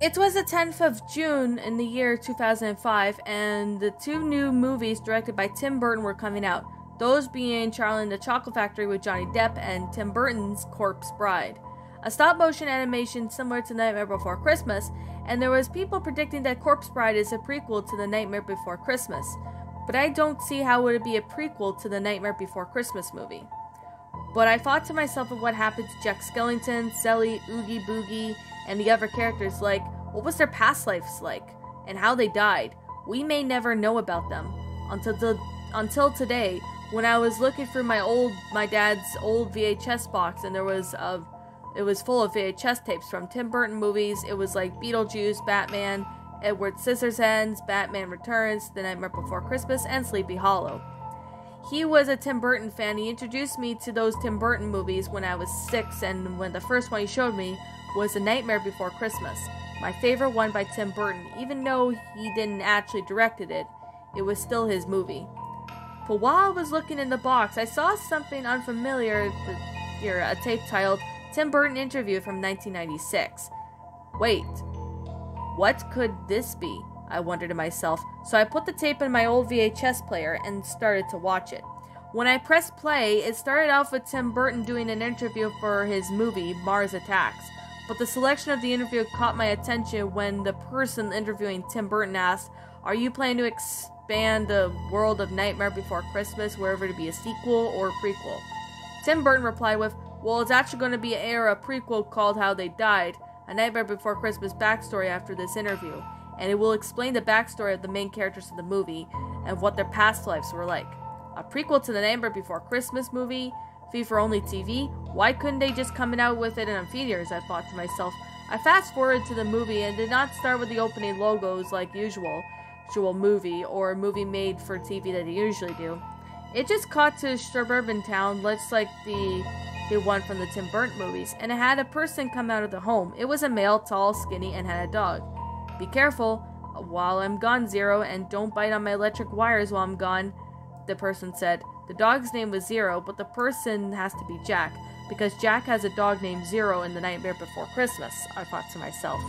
It was the 10th of June in the year 2005, and the two new movies directed by Tim Burton were coming out. Those being Charlie and the Chocolate Factory with Johnny Depp and Tim Burton's Corpse Bride. A stop-motion animation similar to Nightmare Before Christmas, and there was people predicting that Corpse Bride is a prequel to the Nightmare Before Christmas. But I don't see how it would be a prequel to the Nightmare Before Christmas movie. But I thought to myself of what happened to Jack Skellington, Sally, Oogie Boogie, and the other characters, like, what was their past lives like, and how they died. We may never know about them until today, when I was looking through my dad's old VHS box, and it was full of VHS tapes from Tim Burton movies. It was like Beetlejuice, Batman, Edward Scissorhands, Batman Returns, The Nightmare Before Christmas, and Sleepy Hollow. He was a Tim Burton fan. He introduced me to those Tim Burton movies when I was 6, and when the first one he showed me was The Nightmare Before Christmas. My favorite one by Tim Burton. Even though he didn't actually directed it, it was still his movie. But while I was looking in the box, I saw something unfamiliar, a tape titled Tim Burton Interview from 1996. Wait, what could this be? I wondered to myself, so I put the tape in my old VHS player and started to watch it. When I pressed play, it started off with Tim Burton doing an interview for his movie, Mars Attacks. But the selection of the interview caught my attention when the person interviewing Tim Burton asked, "Are you planning to expand the world of Nightmare Before Christmas wherever to be a sequel or a prequel?" Tim Burton replied with, "Well, it's actually going to be a prequel called How They Died, a Nightmare Before Christmas backstory after this interview, and it will explain the backstory of the main characters of the movie and what their past lives were like." A prequel to the Nightmare Before Christmas movie? For only TV? Why couldn't they just come out with it in theaters? I thought to myself. I fast forwarded to the movie and did not start with the opening logos like usual movie or movie made for TV that they usually do. It just cut to a suburban town, just like the one from the Tim Burton movies, and it had a person come out of the home. It was a male, tall, skinny, and had a dog. "Be careful while I'm gone, Zero, and don't bite on my electric wires while I'm gone," the person said. The dog's name was Zero, but the person has to be Jack, because Jack has a dog named Zero in The Nightmare Before Christmas, I thought to myself.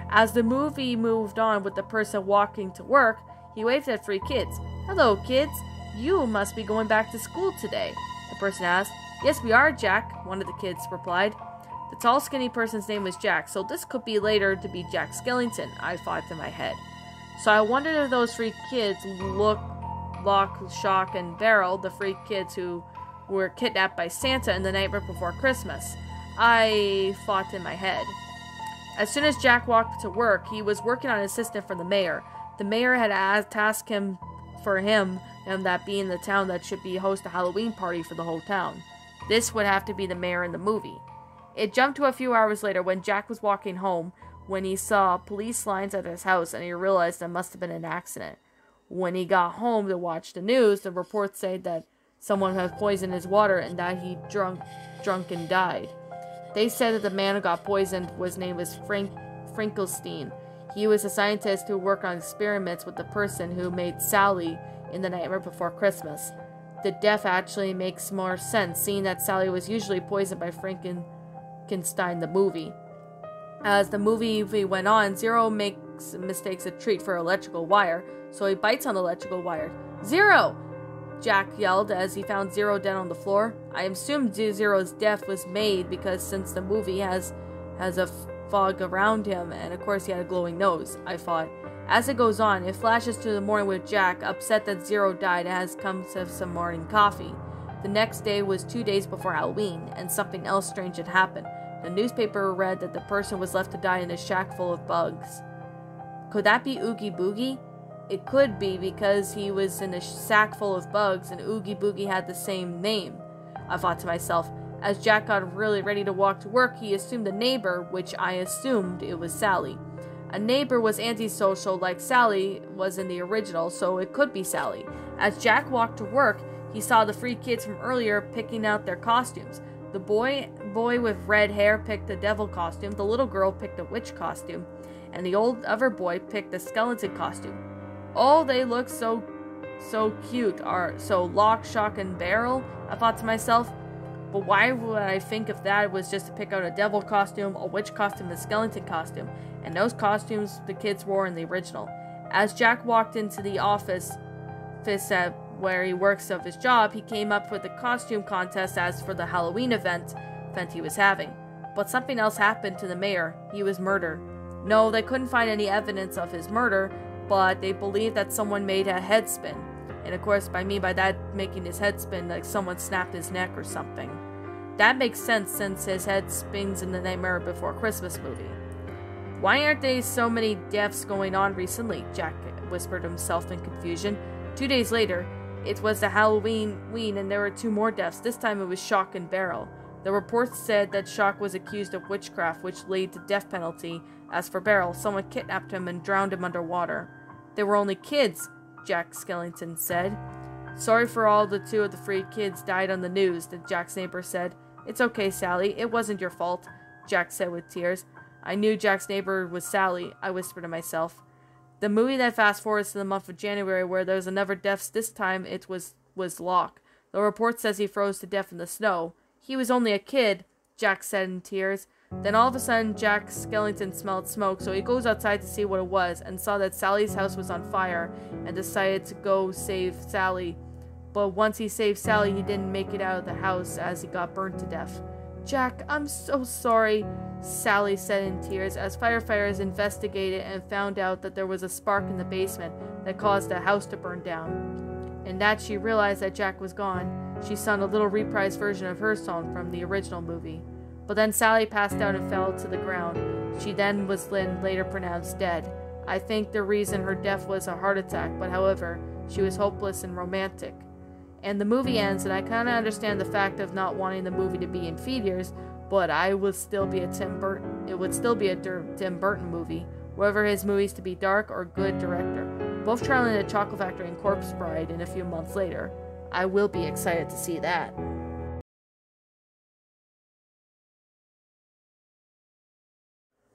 As the movie moved on with the person walking to work, he waved at 3 kids. "Hello, kids. You must be going back to school today," the person asked. "Yes, we are, Jack," one of the kids replied. The tall, skinny person's name was Jack, so this could be later to be Jack Skellington, I thought in my head. So I wondered if those 3 kids Lock, Shock, and Barrel, the 3 kids who were kidnapped by Santa in The Nightmare Before Christmas. I thought in my head. As soon as Jack walked to work, he was working on an assistant for the mayor. The mayor had tasked him that being the town that should be host a Halloween party for the whole town. This would have to be the mayor in the movie. It jumped to a few hours later when Jack was walking home when he saw police lines at his house and he realized there must have been an accident. When he got home to watch the news, the reports said that someone had poisoned his water and that he drunk and died. They said that the man who got poisoned was named as Frank Finkelstein. He was a scientist who worked on experiments with the person who made Sally in The Nightmare Before Christmas. The death actually makes more sense, seeing that Sally was usually poisoned by Frankenstein the movie. As the movie went on, Zero mistakes a treat for electrical wire, so he bites on the electrical wire. "Zero!" Jack yelled as he found Zero dead on the floor. I assumed Zero's death was made because since the movie has a fog around him, and of course he had a glowing nose, I thought. As it goes on, it flashes to the morning with Jack, upset that Zero died and has come to have some morning coffee. The next day was 2 days before Halloween, and something else strange had happened. The newspaper read that the person was left to die in a shack full of bugs. Could that be Oogie Boogie? It could be because he was in a sack full of bugs and Oogie Boogie had the same name, I thought to myself. As Jack got really ready to walk to work, he assumed a neighbor, which I assumed it was Sally. A neighbor was antisocial like Sally was in the original, so it could be Sally. As Jack walked to work, he saw the 3 kids from earlier picking out their costumes. The boy with red hair picked the devil costume, the little girl picked a witch costume, and the other boy picked the skeleton costume. Oh, they look so cute. So Lock, Shock, and Barrel, I thought to myself. But why would I think if that was just to pick out a devil costume, a witch costume, a skeleton costume? And those costumes the kids wore in the original. As Jack walked into the office where he works of his job, he came up with a costume contest as for the Halloween event he was having. But something else happened to the mayor. He was murdered. No, they couldn't find any evidence of his murder, but they believed that someone made a head spin. And of course, by that making his head spin, like someone snapped his neck or something. That makes sense since his head spins in the Nightmare Before Christmas movie. Why aren't there so many deaths going on recently? Jack whispered to himself in confusion. 2 days later, it was the Halloween and there were 2 more deaths. This time it was Shock and Beryl. The reports said that Shock was accused of witchcraft, which led to death penalty. As for Beryl, someone kidnapped him and drowned him underwater. They were only kids, Jack Skellington said. Sorry for all the 2 of the 3 kids died on the news, Jack's neighbor said. It's okay, Sally. It wasn't your fault, Jack said with tears. I knew Jack's neighbor was Sally, I whispered to myself. The movie then fast forwards to the month of January where there was another death. This time it was Locke. The report says he froze to death in the snow. He was only a kid, Jack said in tears. Then all of a sudden, Jack Skellington smelled smoke, so he goes outside to see what it was, and saw that Sally's house was on fire, and decided to go save Sally. But once he saved Sally, he didn't make it out of the house as he got burned to death. Jack, I'm so sorry, Sally said in tears, as firefighters investigated and found out that there was a spark in the basement that caused the house to burn down. And that she realized that Jack was gone. She sung a little reprised version of her song from the original movie. But then Sally passed out and fell to the ground. She then was later pronounced dead. I think the reason her death was a heart attack, but however, she was hopeless and romantic. And the movie ends, and I kind of understand the fact of not wanting the movie to be in theaters, but it would still be a Tim Burton movie, whether his movies to be dark or good director. Both Charlie and the Chocolate Factory and Corpse Bride in a few months later. I will be excited to see that.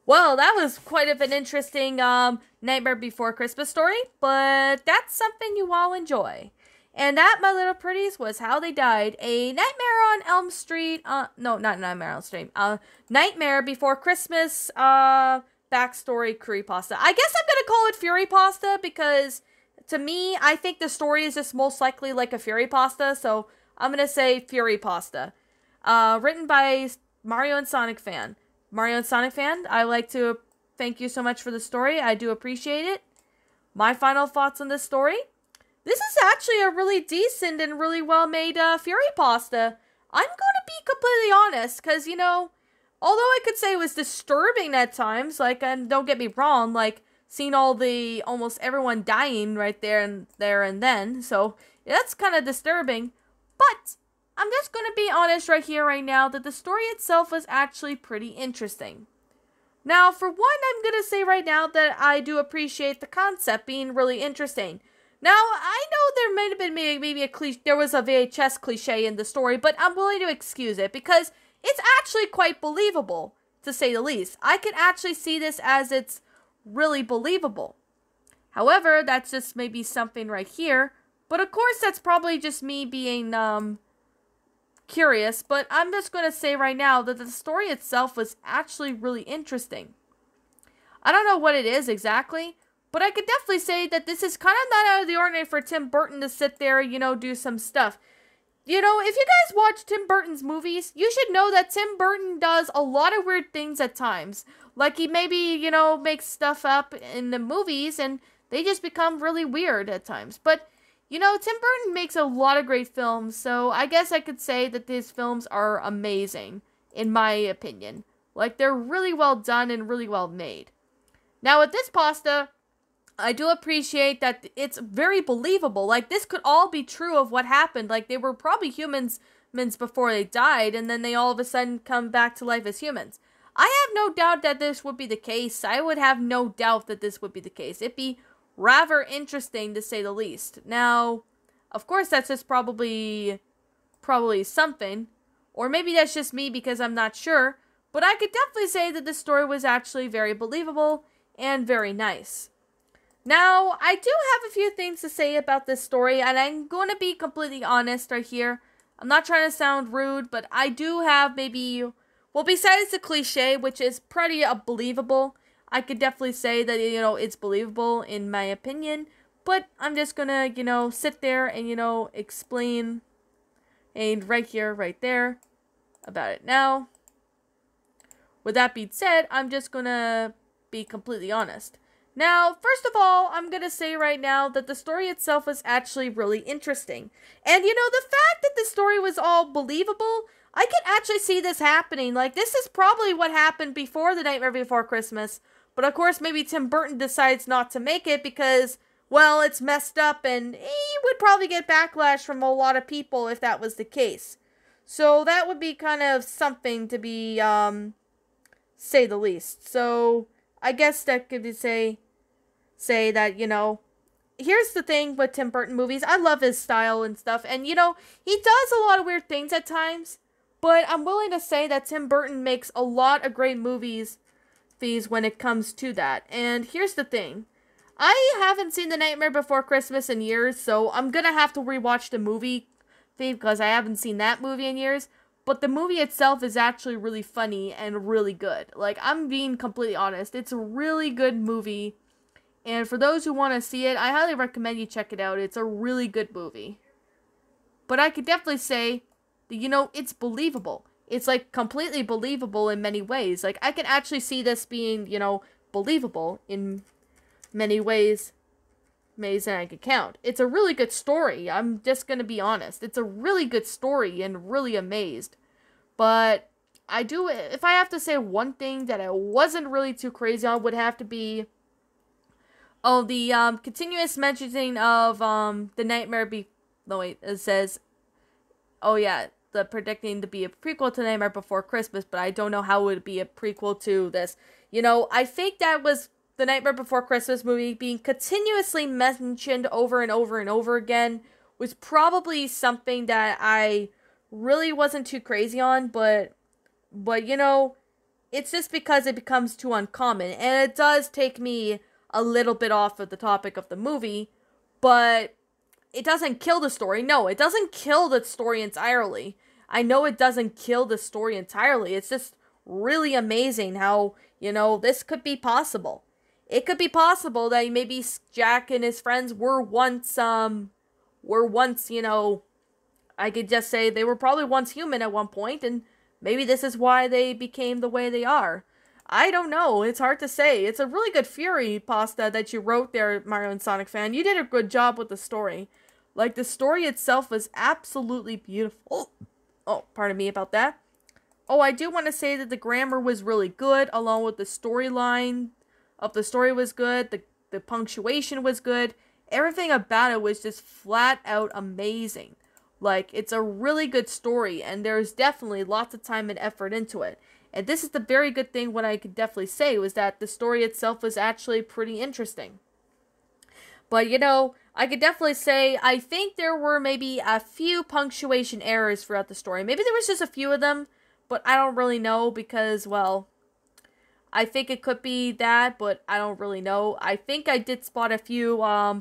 Well, that was quite of an interesting Nightmare Before Christmas story, but that's something you all enjoy. And that, my little pretties, was how they died. A Nightmare on Elm Street, no, not Nightmare on Elm Street, Nightmare Before Christmas, backstory creepypasta. I guess I'm gonna call it Fury Pasta, because to me, I think the story is just most likely like a Fury Pasta, so I'm gonna say Fury Pasta. Written by Mario and Sonic Fan. Mario and Sonic Fan, I like to thank you so much for the story. I do appreciate it. My final thoughts on this story? This is actually a really decent and really well-made Fury Pasta. I'm going to be completely honest, because, you know, although I could say it was disturbing at times, like, and don't get me wrong, like, seeing almost everyone dying right there and then, so that's kind of disturbing, but I'm just going to be honest right here, right now, that the story itself was actually pretty interesting. Now, for one, I'm going to say right now that I do appreciate the concept being really interesting. Now, I know there might have been maybe a cliche, there was a VHS cliche in the story, but I'm willing to excuse it because it's actually quite believable, to say the least. I could actually see this as it's really believable. However, that's just maybe something right here, but of course that's probably just me being curious, but I'm just going to say right now that the story itself was actually really interesting. I don't know what it is exactly, but I could definitely say that this is kind of not out of the ordinary for Tim Burton to sit there, you know, do some stuff. You know, if you guys watch Tim Burton's movies, you should know that Tim Burton does a lot of weird things at times. Like he maybe, you know, makes stuff up in the movies and they just become really weird at times. But, you know, Tim Burton makes a lot of great films, so I guess I could say that his films are amazing, in my opinion. Like, they're really well done and really well made. Now, with this pasta, I do appreciate that it's very believable. Like, this could all be true of what happened. Like, they were probably humans before they died, and then they all of a sudden come back to life as humans. I have no doubt that this would be the case. I would have no doubt that this would be the case. It'd be rather interesting, to say the least. Now, of course, that's just probably something. Or maybe that's just me because I'm not sure. But I could definitely say that this story was actually very believable and very nice. Now, I do have a few things to say about this story, and I'm going to be completely honest right here. I'm not trying to sound rude, but I do have maybe, well, besides the cliche, which is pretty believable, I could definitely say that, it's believable in my opinion, but I'm just gonna, sit there and, explain, and right here, right there, about it now. With that being said, I'm just gonna be completely honest. Now, first of all, I'm gonna say right now that the story itself was actually really interesting. And the fact that the story was all believable, I can actually see this happening. Like, this is probably what happened before The Nightmare Before Christmas. But of course, maybe Tim Burton decides not to make it because, well, it's messed up and he would probably get backlash from a lot of people if that was the case. So that would be kind of something to be, say the least. So I guess that could say that, here's the thing with Tim Burton movies. I love his style and stuff. And, he does a lot of weird things at times. But I'm willing to say that Tim Burton makes a lot of great movies when it comes to that. And here's the thing. I haven't seen The Nightmare Before Christmas in years, so I'm gonna have to rewatch the movie because I haven't seen that movie in years. But the movie itself is actually really funny and really good. Like, I'm being completely honest. It's a really good movie. And for those who want to see it, I highly recommend you check it out. It's a really good movie. But I could definitely say that, it's believable. It's, like, completely believable in many ways. Like, I can actually see this being, believable in many ways than I could count. It's a really good story. I'm just gonna be honest. It's a really good story and really amazed. But if I have to say one thing that I wasn't really too crazy on, would have to be, the continuous mentioning of The Nightmare it says, the predicting to be a prequel to Nightmare Before Christmas, but I don't know how it would be a prequel to this. I think that was the Nightmare Before Christmas movie being continuously mentioned over and over and over again was probably something that I really wasn't too crazy on, but it's just because it becomes too uncommon, and it does take me a little bit off of the topic of the movie, but it doesn't kill the story. No, it doesn't kill the story entirely. I know it doesn't kill the story entirely. It's just really amazing how, this could be possible. It could be possible that maybe Jack and his friends were once, I could just say they were probably once human at one point, and maybe this is why they became the way they are. I don't know. It's hard to say. It's a really good Fury pasta that you wrote there, Mario and Sonic fan. You did a good job with the story. Like, the story itself was absolutely beautiful. Oh, pardon me about that. Oh, I do want to say that the grammar was really good, along with the storyline of the story was good. The punctuation was good. Everything about it was just flat out amazing. Like, it's a really good story, and there's definitely lots of time and effort into it. And this is the very good thing, what I could definitely say, was that the story itself was actually pretty interesting. But, I could definitely say, I think there were maybe a few punctuation errors throughout the story. Maybe there was just a few of them, but I don't really know because, well, I think it could be that, but I don't really know. I think I did spot a few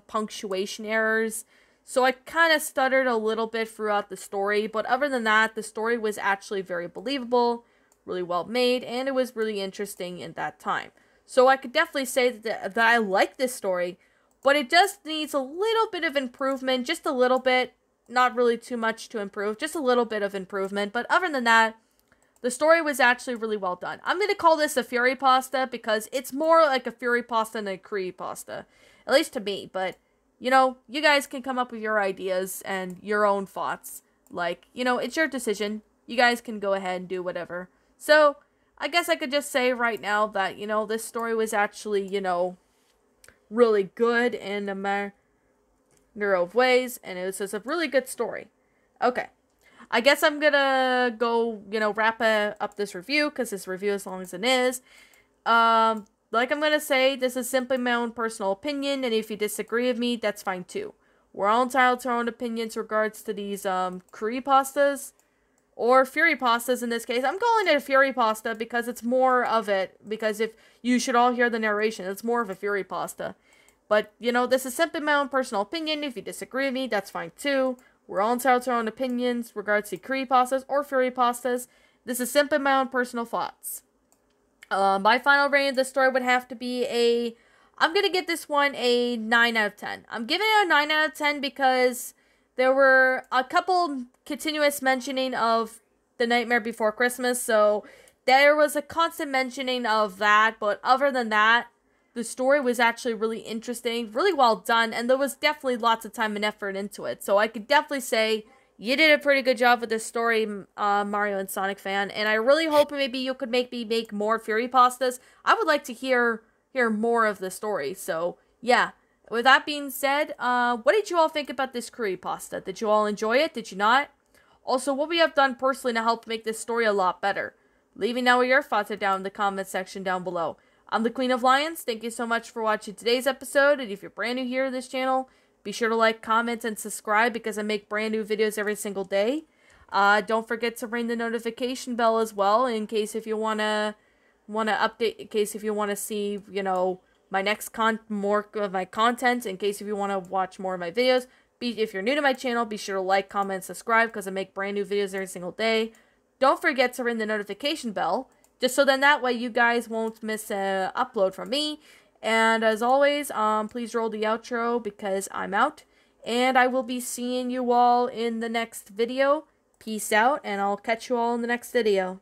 punctuation errors, so I kind of stuttered a little bit throughout the story, but other than that, the story was actually very believable, really well made, and it was really interesting in that time. So I could definitely say that I like this story, but it just needs a little bit of improvement, just a little bit, not really too much to improve, just a little bit of improvement, but other than that, the story was actually really well done. I'm going to call this a Fury pasta because it's more like a Fury pasta than a creepy pasta, at least to me, but, you guys can come up with your ideas and your own thoughts. Like, it's your decision. You guys can go ahead and do whatever. So, I guess I could just say right now that, this story was actually, really good in a number of ways, and it was just a really good story. Okay. I guess I'm gonna go, wrap up this review, because this review as long as it is. Like I'm gonna say, this is simply my own personal opinion, and if you disagree with me, that's fine too. We're all entitled to our own opinions regards to these, creepypastas. Or Fury pastas in this case. I'm calling it a Fury pasta because it's more of it. Because if you should all hear the narration, it's more of a Fury pasta. But, this is simply my own personal opinion. If you disagree with me, that's fine too. We're all entitled to our own opinions regards to creepypastas or furrypastas. This is simply my own personal thoughts. My final rating of the story would have to be I'm going to give this one a 9 out of 10. I'm giving it a 9 out of 10 because there were a couple continuous mentioning of The Nightmare Before Christmas, so there was a constant mentioning of that, but other than that, the story was actually really interesting, really well done, and there was definitely lots of time and effort into it. So I could definitely say you did a pretty good job with this story, Mario and Sonic fan, and I really hope maybe you could make me make more Furrypastas. I would like to hear more of the story. So yeah, with that being said, what did you all think about this creepypasta? Did you all enjoy it? Did you not? Also, what we have done personally to help make this story a lot better? Leave me know what your thoughts are down in the comment section down below. I'm the Queen of Lions. Thank you so much for watching today's episode, and if you're brand new here to this channel, be sure to like, comment, and subscribe because I make brand new videos every single day. Don't forget to ring the notification bell as well in case if you wanna update, in case if you wanna see, you know, my next more of my content, in case if you wanna watch more of my videos. If you're new to my channel, be sure to like, comment, and subscribe because I make brand new videos every single day. Don't forget to ring the notification bell, just so then that way you guys won't miss an upload from me. And as always, please roll the outro because I'm out. And I will be seeing you all in the next video. Peace out, and I'll catch you all in the next video.